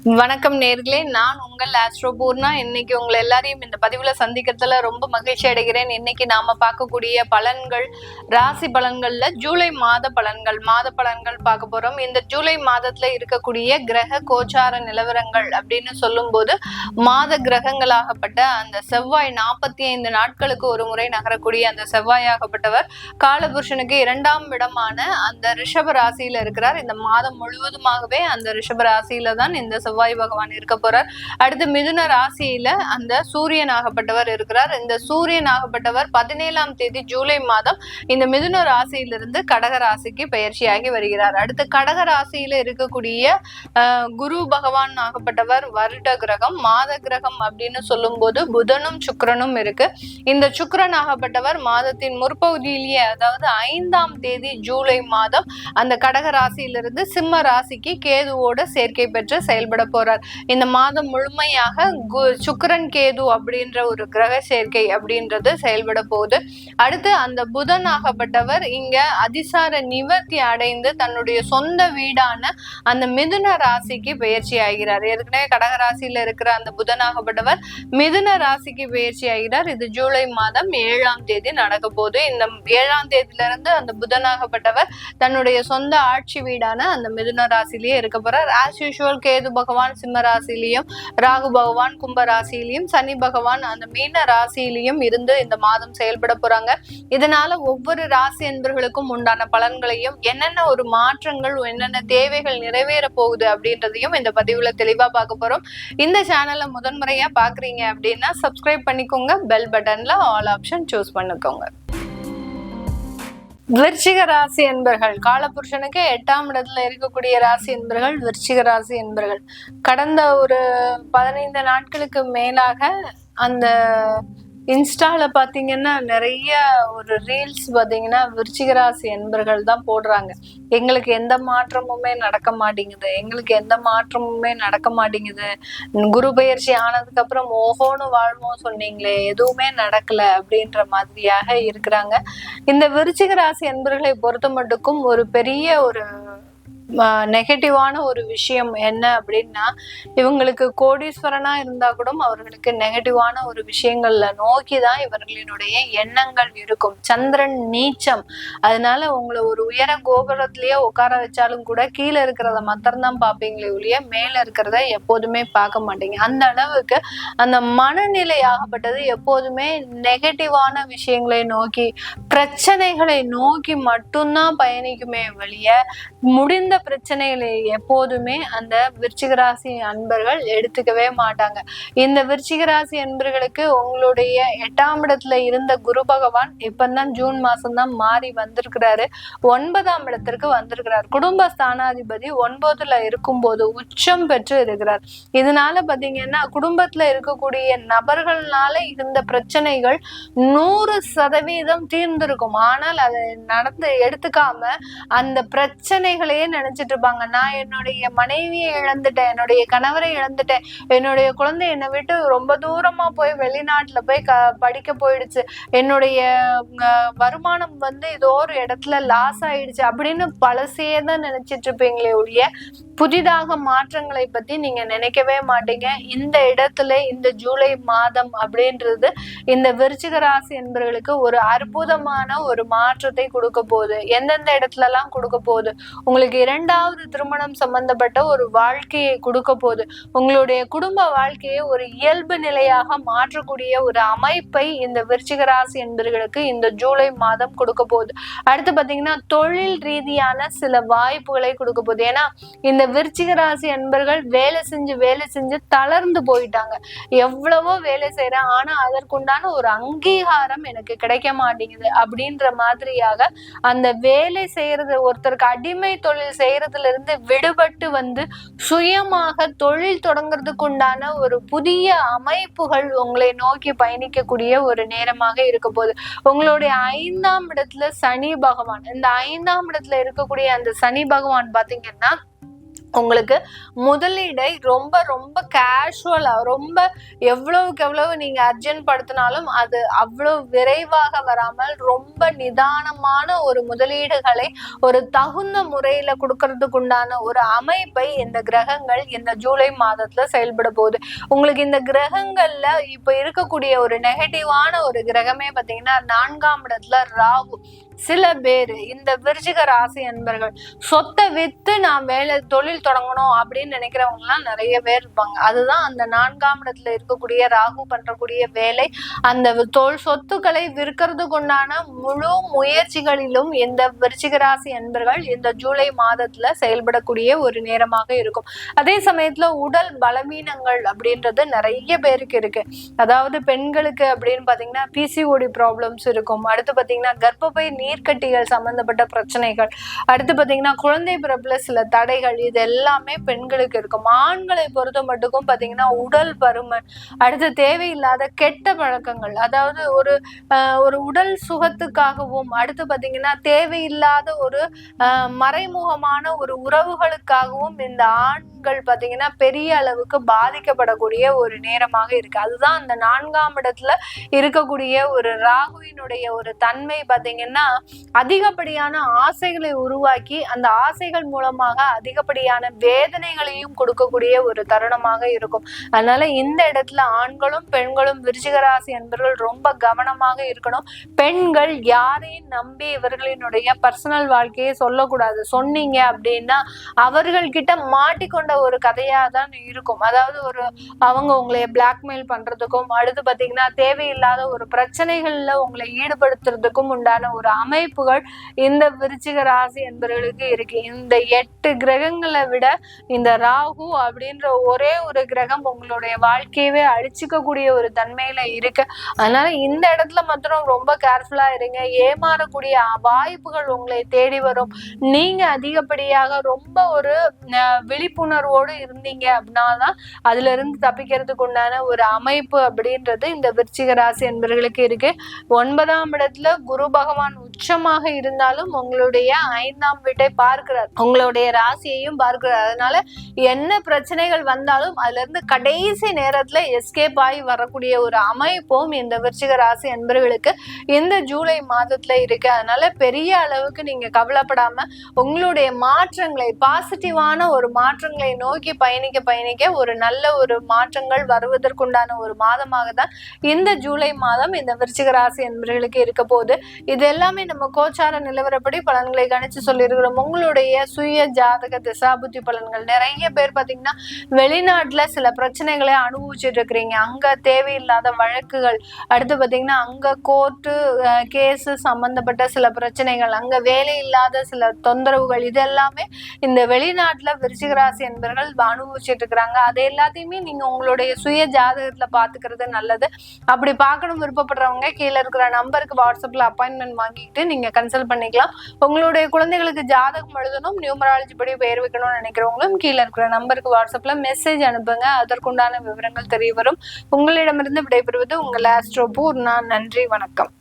வணக்கம் நேர்களே, நான் உங்கள் ஆஸ்ட்ரோ பூர்ணா. இன்னைக்கு உங்களை எல்லாரையும் இந்த பதிவுல சந்திக்கிறதுல ரொம்ப மகிழ்ச்சி அடைகிறேன். இன்னைக்கு நாம பார்க்கக்கூடிய பலன்கள், ராசி பலன்கள்ல ஜூலை மாத பலன்கள் பார்க்க போறோம். இந்த ஜூலை மாதத்துல இருக்கக்கூடிய கிரக கோச்சார நிலவரங்கள் அப்படின்னு சொல்லும் போது, மாத கிரகங்களாகப்பட்ட அந்த செவ்வாய் 45 நாட்களுக்கு ஒரு முறை நகரக்கூடிய அந்த செவ்வாயாகப்பட்டவர் காலபுருஷனுக்கு 2ஆம் இடமான அந்த ரிஷப ராசியில இருக்கிறார். இந்த மாதம் முழுவதுமாகவே அந்த ரிஷப ராசியில தான் இந்த செவ்வாய் பகவான் இருக்க போறார். அடுத்து மிதுன ராசியில அந்த சூரியன் ஆகப்பட்டவர் இருக்கிறார். இந்த சூரியன் ஆகப்பட்டவர் 17ஆம் தேதி ஜூலை மாதம் இந்த மிதுன ராசியிலிருந்து கடக ராசிக்கு பயிற்சியாகி வருகிறார். அடுத்து கடக ராசியில இருக்கக்கூடிய குரு பகவான் ஆகப்பட்டவர் வருட கிரகம், மாத கிரகம் அப்படின்னு சொல்லும் போது புதனும் சுக்கிரனும் இருக்கு. இந்த சுக்கிரன் ஆகப்பட்டவர் மாதத்தின் முற்பகுதியிலேயே, அதாவது 5ஆம் தேதி ஜூலை மாதம் அந்த கடக ராசியிலிருந்து சிம்ம ராசிக்கு கேதுவோட சேர்க்கை பெற்று செயல்பட போறார். இந்த மாதம் முழுமையாக சுக்கிரன் கேது அப்படின்ற ஒரு கிரக சேர்க்கை அப்படின்றது செயல்பட போகுது. அடுத்து அந்த புதன் ஆகப்பட்டவர் இங்க அதிசார நிவர்த்தி அடைந்து தன்னுடைய சொந்த வீடான அந்த மிதுன ராசிக்கு பயிற்சி ஆகிறார். ஏற்கனவே கடக ராசியில இருக்கிற அந்த புதன் ஆகப்பட்டவர் மிதுன ராசிக்கு பயிற்சி ஆகிறார். இது ஜூலை மாதம் 7ஆம் தேதி நடக்க போகுது. இந்த 7ஆம் தேதியில இருந்து அந்த புதனாகப்பட்டவர் தன்னுடைய சொந்த ஆட்சி வீடான அந்த மிதுன ராசிலேயே இருக்க போறார். ஆஸ் யூசுவல் கேது பகவான் சிம்ம ராசியிலையும், ராகு பகவான் கும்ப ராசியிலையும், சனி பகவான் அந்த மீன ராசியிலையும் இருந்து இந்த மாதம் செயல்பட போறாங்க. இதனால ஒவ்வொரு ராசி என்பர்களுக்கும் உண்டான பலன்களையும், என்னென்ன ஒரு மாற்றங்கள், என்னென்ன தேவைகள் நிறைவேற போகுது அப்படின்றதையும் இந்த பதிவுல தெளிவா பார்க்க போறோம். இந்த சேனலை முதன்முறையா பாக்குறீங்க அப்படின்னா சப்ஸ்கிரைப் பண்ணிக்கோங்க. பெல் பட்டன்ல ஆல் ஆப்ஷன் சூஸ் பண்ணிக்கோங்க. விருச்சிக ராசி என்பர்கள், காலபுருஷனுக்கு 8ஆம் இடத்துல இருக்கக்கூடிய ராசி என்பர்கள் விருச்சிக ராசி என்பர்கள். கடந்த ஒரு 15 நாட்களுக்கு மேலாக அந்த இன்ஸ்டால பாத்தீங்கன்னா நிறைய ஒரு ரீல்ஸ் பாத்தீங்கன்னா விருச்சிக ராசி என்பர்கள் தான் போடுறாங்க. எங்களுக்கு எந்த மாற்றமுமே நடக்க மாட்டேங்குது, குரு பயிற்சி ஆனதுக்கு அப்புறம் ஓஹோன்னு வாழ்வோம் சொன்னீங்களே, எதுவுமே நடக்கல அப்படின்ற மாதிரியாக இருக்கிறாங்க. இந்த விருச்சிக ராசி என்பர்களை பொறுத்த மட்டுக்கும் ஒரு பெரிய ஒரு நெகட்டிவான ஒரு விஷயம் என்ன அப்படின்னா, இவங்களுக்கு கோடீஸ்வரனா இருந்தா கூட அவர்களுக்கு நெகட்டிவான ஒரு விஷயங்கள்ல நோக்கிதான் இவர்களினுடைய எண்ணங்கள் இருக்கும். சந்திரன் நீச்சம், அதனால உங்களை ஒரு உயர கோபுரத்திலேயே உட்கார வச்சாலும் கூட கீழே இருக்கிறத மாத்திரம்தான் பார்ப்பீங்களே ஒழிய மேல இருக்கிறத எப்போதுமே பார்க்க மாட்டீங்க. அந்த அளவுக்கு அந்த மனநிலையாகப்பட்டது எப்போதுமே நெகட்டிவான விஷயங்களை நோக்கி, பிரச்சனைகளை நோக்கி மட்டும்தான் பயணிக்குமே வழிய முடிந்த பிரச்சனைகளை எப்போதுமே அந்த விருச்சிக ராசி அன்பர்கள் எடுத்துக்கவே மாட்டாங்க. இந்த விருச்சிக ராசி அன்பர்களுக்கு உங்களுடைய 8ஆம் இடத்துல இருந்த குரு பகவான் இப்பதான் ஜூன் மாசம் தான் மாறி வந்திருக்கிறாரு. 9ஆம் இடத்திற்கு வந்திருக்கிறார். குடும்ப ஸ்தானாதிபதி 9ல இருக்கும்போது உச்சம் பெற்று இருக்கிறார். இதனால பாத்தீங்கன்னா குடும்பத்துல இருக்கக்கூடிய நபர்களால இருந்த பிரச்சனைகள் 100% தீர்ந்திருக்கும். ஆனால் அதை எடுத்துக்காம அந்த பிரச்சனைகளையே நினைச்சிட்டு இருப்பாங்க. நான் என்னுடைய மனைவியை இழந்துட்டேன், என்னுடைய கணவரை இழந்துட்டேன், என்னுடைய குழந்தை என்னை விட்டு ரொம்ப தூரமா போய் வெளிநாட்டுல போய் படிக்க போயிடுச்சு, என்னுடைய வருமானம் ஏதோ ஒரு இடத்துல லாஸ் ஆயிடுச்சு அப்படின்னு பழசேதான் நினைச்சிட்டு இருப்பீங்களே ஒழிய புதிதாக மாற்றங்களை பத்தி நீங்க நினைக்கவே மாட்டீங்க. இந்த இடத்துல இந்த ஜூலை மாதம் அப்படின்றது இந்த விருச்சிக ராசி என்பவர்களுக்கு ஒரு அற்புதமான ஒரு மாற்றத்தை கொடுக்க போகுது. எந்தெந்த இடத்துல எல்லாம் கொடுக்க போகுது, உங்களுக்கு 2வது திருமணம் சம்பந்தப்பட்ட ஒரு வாழ்க்கையை கொடுக்க போகுது. உங்களுடைய குடும்ப வாழ்க்கையை ஒரு இயல்பு நிலையாக மாற்றக்கூடிய ஒரு அமைப்பை இந்த விருச்சிக ராசி என்பவர்களுக்கு இந்த ஜூலை மாதம் கொடுக்க போகுது. அடுத்து பாத்தீங்கன்னா தொழில் ரீதியான சில வாய்ப்புகளை கொடுக்க போகுது. ஏன்னா இந்த விருச்சிக ராசி என்பர்கள் வேலை செஞ்சு தளர்ந்து போயிட்டாங்க. எவ்வளவோ வேலை செய்யறேன், ஆனா அதற்குண்டான ஒரு அங்கீகாரம் எனக்கு கிடைக்க மாட்டேங்குது அப்படின்ற மாதிரியாக அந்த வேலை செய்யறது, ஒருத்தருக்கு அடிமை தொழில் செய்யறதுல இருந்து விடுபட்டு சுயமாக தொழில் தொடங்குறதுக்கு உண்டான ஒரு புதிய அமைப்புகள் உங்களை நோக்கி பயணிக்கக்கூடிய ஒரு நேரமாக இருக்க போகுது. உங்களுடைய 5ஆம் இடத்துல சனி பகவான், இந்த 5ஆம் இடத்துல இருக்கக்கூடிய அந்த சனி பகவான் பாத்தீங்கன்னா உங்களுக்கு முதலீடை ரொம்ப ரொம்ப கேஷுவலா, ரொம்ப எவ்வளவுக்கு எவ்வளவு நீங்க அர்ஜென்ட் படுத்தினாலும் அது அவ்வளவு விரைவாக வராமல் ரொம்ப நிதானமான ஒரு முதலீடுகளை ஒரு தகுந்த முறையில கொடுக்கறதுக்கு உண்டான ஒரு அமைப்பை இந்த கிரகங்கள் இந்த ஜூலை மாதத்துல செயல்பட போகுது. உங்களுக்கு இந்த கிரகங்கள்ல இப்ப இருக்கக்கூடிய ஒரு நெகட்டிவான ஒரு கிரகமே பாத்தீங்கன்னா 4ஆம் இடத்துல ராகு. சில பேரு இந்த விருச்சிக ராசி அன்பர்கள் சொத்தை வித்து நான் தொழில் தொடங்கணும் அப்படின்னு நினைக்கிறவங்க எல்லாம் நிறைய பேர் இருப்பாங்க. அதுதான் அந்த 4ஆம் இடத்துல இருக்கக்கூடிய ராகு பண்றக்கூடிய வேலை. அந்த சொத்துக்களை விற்கிறதுக்கு உண்டான முழு முயற்சிகளிலும் இந்த விருச்சிக ராசி அன்பர்கள் இந்த ஜூலை மாதத்துல செயல்படக்கூடிய ஒரு நேரமாக இருக்கும். அதே சமயத்துல உடல் பலவீனங்கள் அப்படின்றது நிறைய பேருக்கு இருக்கு. அதாவது பெண்களுக்கு அப்படின்னு பாத்தீங்கன்னா பிசிஓடி ப்ராப்ளம்ஸ் இருக்கும். அடுத்து பாத்தீங்கன்னா கர்ப்பப்பை நீர்க்கட்டிகள் சம்பந்தப்பட்ட பிரச்சனைகள், அடுத்து பாத்தீங்கன்னா குழந்தை பிறப்புல சில தடைகள், இது எல்லாமே பெண்களுக்கு இருக்கும். ஆண்களை பொறுத்த மட்டுக்கும் பாத்தீங்கன்னா உடல் பருமன், அடுத்து தேவையில்லாத கெட்ட பழக்கங்கள், அதாவது ஒரு உடல் சுகத்துக்காகவும், அடுத்து பாத்தீங்கன்னா தேவையில்லாத ஒரு மறைமுகமான ஒரு உறவுகளுக்காகவும் இந்த ஆண்கள் பாத்தீங்கன்னா பெரிய அளவுக்கு பாதிக்கப்படக்கூடிய ஒரு நேரமாக இருக்கு. அதுதான் அந்த 4ஆம் இடத்துல இருக்கக்கூடிய ஒரு ராகுவினுடைய ஒரு தன்மை பாத்தீங்கன்னா அதிகப்படியான ஆசைகளை உருவாக்கி அந்த ஆசைகள் மூலமாக அதிகப்படியான வேதனைகளையும் கொடுக்கக்கூடிய ஒரு தருணமாக இருக்கும். அதனால இந்த இடத்துல ஆண்களும் பெண்களும் விருச்சிக ராசி என்பவர்கள் ரொம்ப கவனமாக இருக்கணும். பெண்கள் யாரையும் நம்பி இவர்களினுடைய பர்சனல் வாழ்க்கையை சொல்லக்கூடாது. சொன்னீங்க அப்படின்னா அவர்கள்கிட்ட மாட்டிக்கொண்ட ஒரு கதையா தான் இருக்கும். அதாவது அவங்க உங்களை பிளாக்மெயில் பண்றதுக்கும், அடுத்து பாத்தீங்கன்னா தேவையில்லாத ஒரு பிரச்சனைகள்ல உங்களை ஈடுபடுத்துறதுக்கும் உண்டான ஒரு அமைப்புகள் இந்த விருச்சிக ராசி என்பவர்களுக்கு இருக்கு. இந்த 8 கிரகங்களை விட இந்த ராகு அப்படின்ற ஒரே ஒரு கிரகம் உங்களுடைய வாழ்க்கையவே அழிச்சுக்கக்கூடிய ஒரு தன்மையில இருக்கு. அதனால இந்த இடத்துல மாத்திரம் ரொம்ப கேர்ஃபுல்லா இருங்க. ஏமாறக்கூடிய வாய்ப்புகள் உங்களை தேடி வரும். நீங்க அதிகப்படியாக ரொம்ப ஒரு விழிப்புணர்வோடு இருந்தீங்க அப்படின்னாதான் அதுல இருந்து தப்பிக்கிறதுக்கு உண்டான ஒரு அமைப்பு அப்படின்றது இந்த விருச்சிக ராசி என்பவர்களுக்கு இருக்கு. 9ஆம் இடத்துல குரு பகவான் உச்சமாக இருந்தாலும் உங்களுடைய 5ஆம் வீட்டை பார்க்கிறார், உங்களுடைய ராசியையும் பார்க்கிறார். அதனால என்ன பிரச்சனைகள் வந்தாலும் அதுல இருந்து கடைசி நேரத்துல எஸ்கேப் ஆகி வரக்கூடிய ஒரு அமைப்பும் இந்த விருச்சிக ராசி என்பவர்களுக்கு இந்த ஜூலை மாதத்துல இருக்கு. அதனால பெரிய அளவுக்கு நீங்க கவலைப்படாம உங்களுடைய மாற்றங்களை, பாசிட்டிவான ஒரு மாற்றங்களை நோக்கி பயணிக்க ஒரு நல்ல ஒரு மாற்றங்கள் வருவதற்குண்டான ஒரு மாதமாக தான் இந்த ஜூலை மாதம் இந்த விருச்சிக ராசி என்பவர்களுக்கு இருக்க போகுது. இது எல்லாமே நம்ம கோச்சார நிலவரப்படி பலன்களை கணிச்சு சொல்லியிருக்கிறோம். உங்களுடைய சுய ஜாதக திசாபுத்தி பலன்கள், நிறைய பேர் பாத்தீங்கன்னா வெளிநாட்டுல சில பிரச்சனைகளை அனுபவிச்சுட்டு இருக்கிறீங்க. அங்க தேவையில்லாத வழக்குகள், அடுத்து பாத்தீங்கன்னா அங்க கோர்ட்டு கேஸ் சம்பந்தப்பட்ட சில பிரச்சனைகள், அங்க வேலை இல்லாத சில தொந்தரவுகள், இது எல்லாமே இந்த வெளிநாட்டுல விருச்சிக ராசி என்பவர்கள் அனுபவிச்சுட்டு இருக்கிறாங்க. அது எல்லாத்தையுமே நீங்க உங்களுடைய சுய ஜாதகத்துல பாத்துக்கிறது நல்லது. அப்படி பார்க்கணும் விருப்பப்படுறவங்க கீழே இருக்கிற நம்பருக்கு வாட்ஸ்அப்ல அப்பாயின்மெண்ட் வாங்கிட்டு நீங்க கன்சல்ட் பண்ணிக்கலாம். உங்களுடைய குழந்தைகளுக்கு ஜாதகம் எழுதணும், நியூமராலஜி படி பெயர் வைக்கணும்னு நினைக்கிறவங்களும் கீழே இருக்கிற நம்பருக்கு வாட்ஸ்அப்ல மெசேஜ் அனுப்புங்க. அதற்குண்டான விவரங்கள் தெரிய வரும். உங்களிடமிருந்து விடைபெறுவது உங்கள் ஆஸ்ட்ரோ பூர்ணா. நன்றி, வணக்கம்.